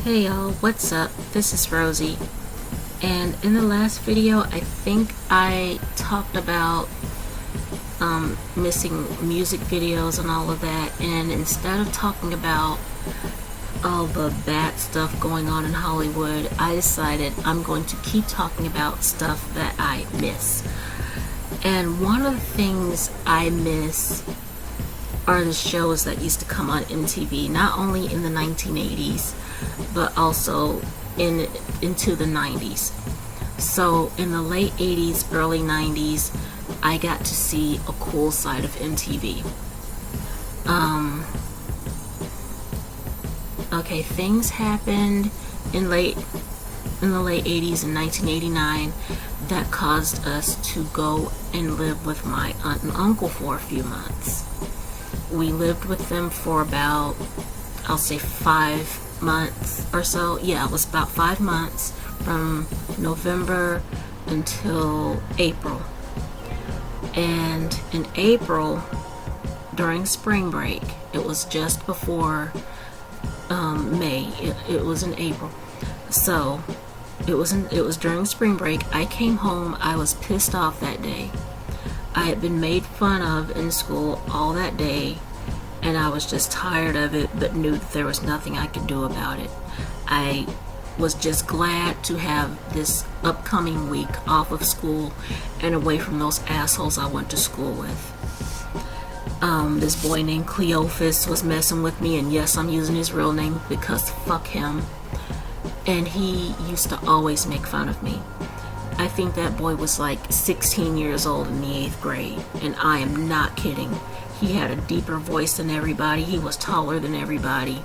Hey y'all, what's up? This is Rosie, and in the last video I think I talked about missing music videos and all of that, and instead of talking about all the bad stuff going on in Hollywood, I decided I'm going to keep talking about stuff that I miss. And one of the things I miss are the shows that used to come on MTV, not only in the 1980s but also into the 90s. So in the late 80s, early 90s, I got to see a cool side of MTV. Okay, things happened in the late 80s in 1989 that caused us to go and live with my aunt and uncle for a few months. We lived with them for about, I'll say 5 months or so. Yeah, it was about 5 months, from November until April. And in April, during spring break, it was just before May. It was in April. So it was during spring break. I came home. I was pissed off that day. I had been made fun of in school all that day, and I was just tired of it, but knew that there was nothing I could do about it. I was just glad to have this upcoming week off of school and away from those assholes I went to school with. This boy named Cleophas was messing with me, and yes, I'm using his real name because fuck him. And he used to always make fun of me. I think that boy was like 16 years old in the 8th grade, and I am not kidding. He had a deeper voice than everybody. He was taller than everybody.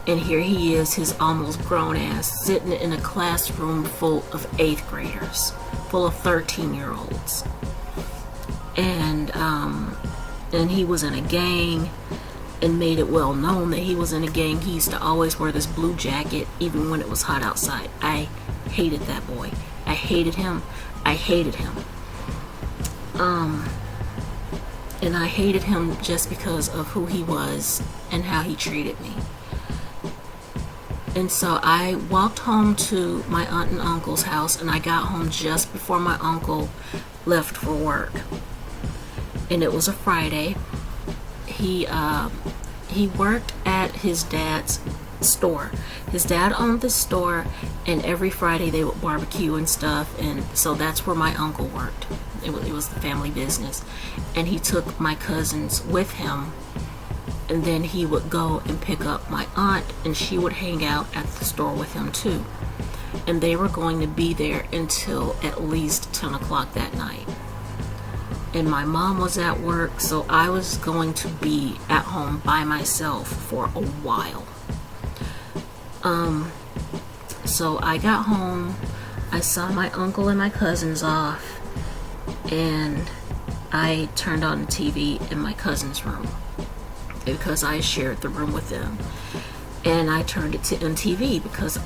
And here he is, his almost grown ass, sitting in a classroom full of 8th graders, full of 13-year-olds. And he was in a gang and made it well known that he was in a gang. He used to always wear this blue jacket even when it was hot outside. I hated that boy. I hated him. I hated him. And I hated him just because of who he was and how he treated me. And so I walked home to my aunt and uncle's house, and I got home just before my uncle left for work. And it was a Friday. He worked at his dad's store. His dad owned the store, and every Friday they would barbecue and stuff, and so that's where my uncle worked. It was the family business. And he took my cousins with him, and then he would go and pick up my aunt, and she would hang out at the store with him too. And they were going to be there until at least 10 o'clock that night. And my mom was at work, so I was going to be at home by myself for a while. So I got home, I saw my uncle and my cousins off, and I turned on the TV in my cousin's room because I shared the room with them. And I turned it to MTV because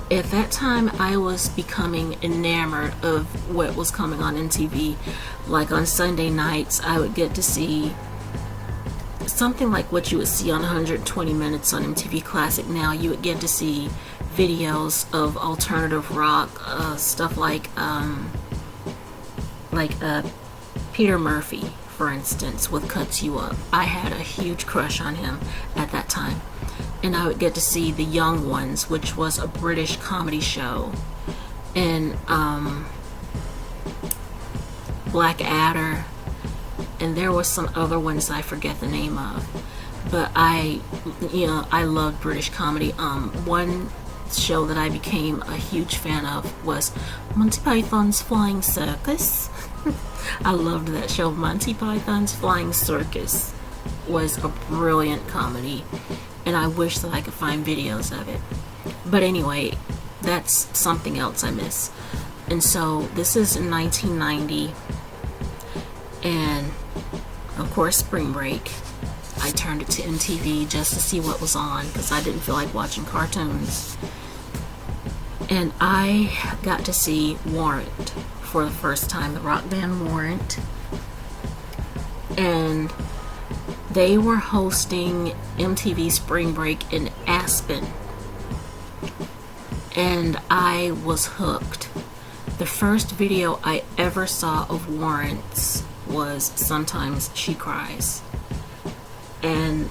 at that time I was becoming enamored of what was coming on MTV. Like on Sunday nights, I would get to see something like what you would see on 120 Minutes on MTV Classic now. You would get to see videos of alternative rock, stuff like Peter Murphy, for instance, with Cuts You Up. I had a huge crush on him at that time. And I would get to see The Young Ones, which was a British comedy show, and Blackadder, and there was some other ones I forget the name of. But I loved British comedy. One show that I became a huge fan of was Monty Python's Flying Circus. I loved that show. Monty Python's Flying Circus was a brilliant comedy, and I wish that I could find videos of it. But anyway, that's something else I miss. And so this is in 1990, and of course spring break. I turned it to MTV just to see what was on because I didn't feel like watching cartoons. And I got to see Warrant for the first time, the rock band Warrant. And they were hosting MTV Spring Break in Aspen. and I was hooked. The first video I ever saw of Warrant's was Sometimes She Cries, and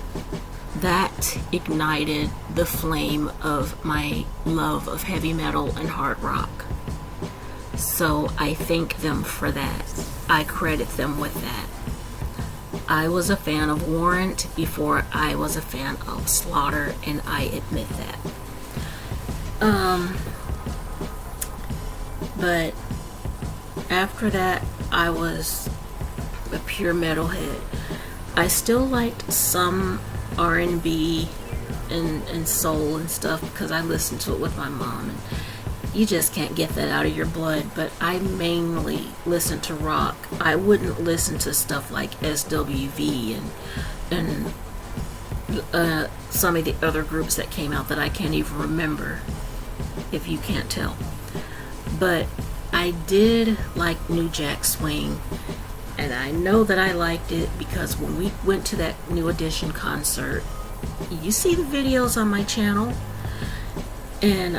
that ignited the flame of my love of heavy metal and hard rock. So I thank them for that. I credit them with that. I was a fan of Warrant before I was a fan of Slaughter, and I admit that. But after that, I was a pure metalhead. I still liked some R&B and soul and stuff because I listened to it with my mom, and you just can't get that out of your blood. But I mainly listened to rock. I wouldn't listen to stuff like SWV and some of the other groups that came out that I can't even remember, if you can't tell. But I did like New Jack Swing, and I know that I liked it because when we went to that New Edition concert, you see the videos on my channel, and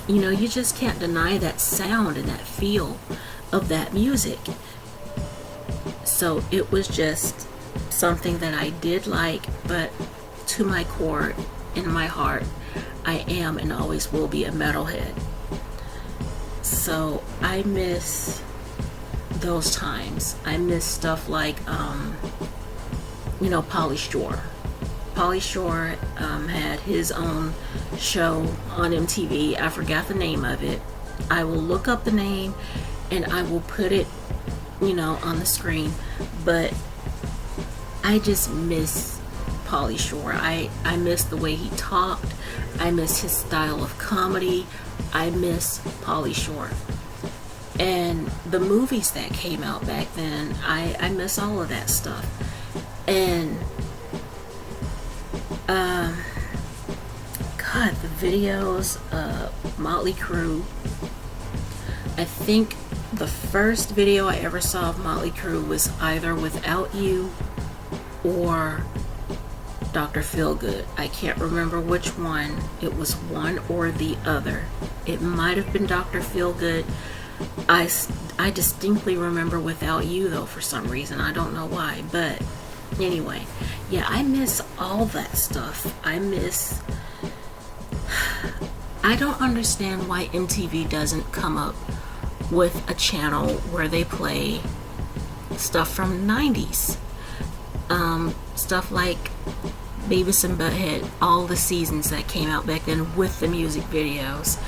you know, you just can't deny that sound and that feel of that music. So it was just something that I did like, but to my core, in my heart, I am and always will be a metalhead. So I miss those times. I miss stuff like, you know, Pauly Shore. Pauly Shore had his own show on MTV. I forgot the name of it. I will look up the name and I will put it, you know, on the screen. But I just miss Pauly Shore. I miss the way he talked. I miss his style of comedy. I miss Pauly Shore. And the movies that came out back then, I miss all of that stuff. And God, the videos, Motley Crue. I think the first video I ever saw of Motley Crue was either Without You or Dr. Feelgood. I can't remember which one. It was one or the other. It might have been Dr. Feelgood. I distinctly remember Without You, though, for some reason. I don't know why. But anyway, yeah, I miss all that stuff. I don't understand why MTV doesn't come up with a channel where they play stuff from the 90s. Stuff like Beavis and Butthead, all the seasons that came out back then with the music videos.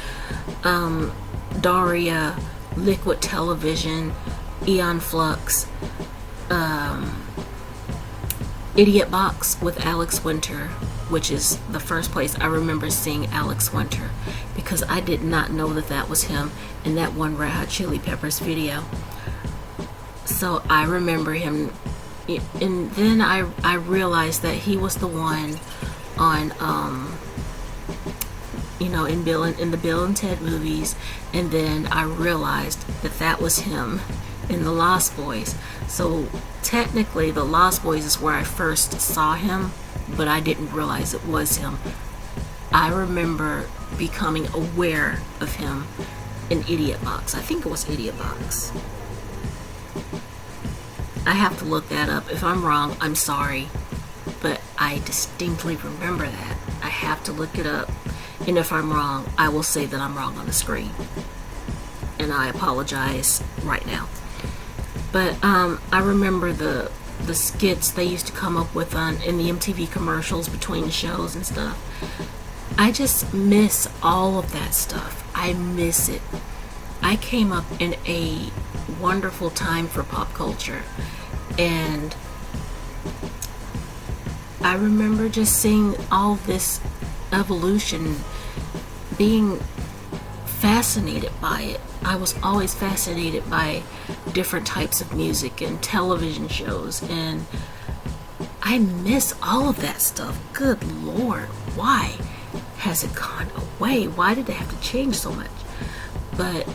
Daria, Liquid Television, Eon Flux, Idiot Box with Alex Winter, which is the first place I remember seeing Alex Winter, because I did not know that that was him in that one Red Hot Chili Peppers video. So I remember him, and then I realized that he was the one on you know, in the Bill and Ted movies, and then I realized that that was him in the Lost Boys. So technically the Lost Boys is where I first saw him, but I didn't realize it was him. I remember becoming aware of him in Idiot Box. I think it was Idiot Box. I have to look that up. If I'm wrong, I'm sorry, but I distinctly remember that. I have to look it up, and if I'm wrong, I will say that I'm wrong on the screen, and I apologize right now. But I remember the skits they used to come up with in the MTV commercials between shows and stuff. I just miss all of that stuff. I miss it. I came up in a wonderful time for pop culture, and I remember just seeing all this evolution, being fascinated by it. I was always fascinated by different types of music and television shows, and I miss all of that stuff. Good Lord, why has it gone away? Why did they have to change so much? But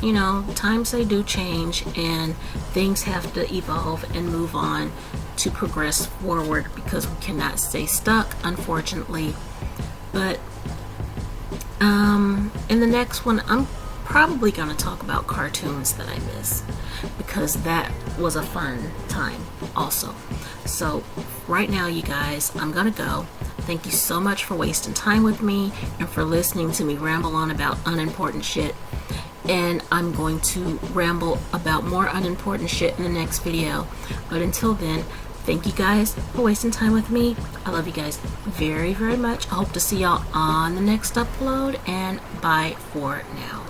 you know, times they do change, and things have to evolve and move on to progress forward, because we cannot stay stuck, unfortunately. But In the next one, I'm probably going to talk about cartoons that I miss, because that was a fun time also. So right now, you guys, I'm going to go. Thank you so much for wasting time with me and for listening to me ramble on about unimportant shit. And I'm going to ramble about more unimportant shit in the next video. But until then, thank you guys for wasting time with me. I love you guys very, very much. I hope to see y'all on the next upload, and bye for now.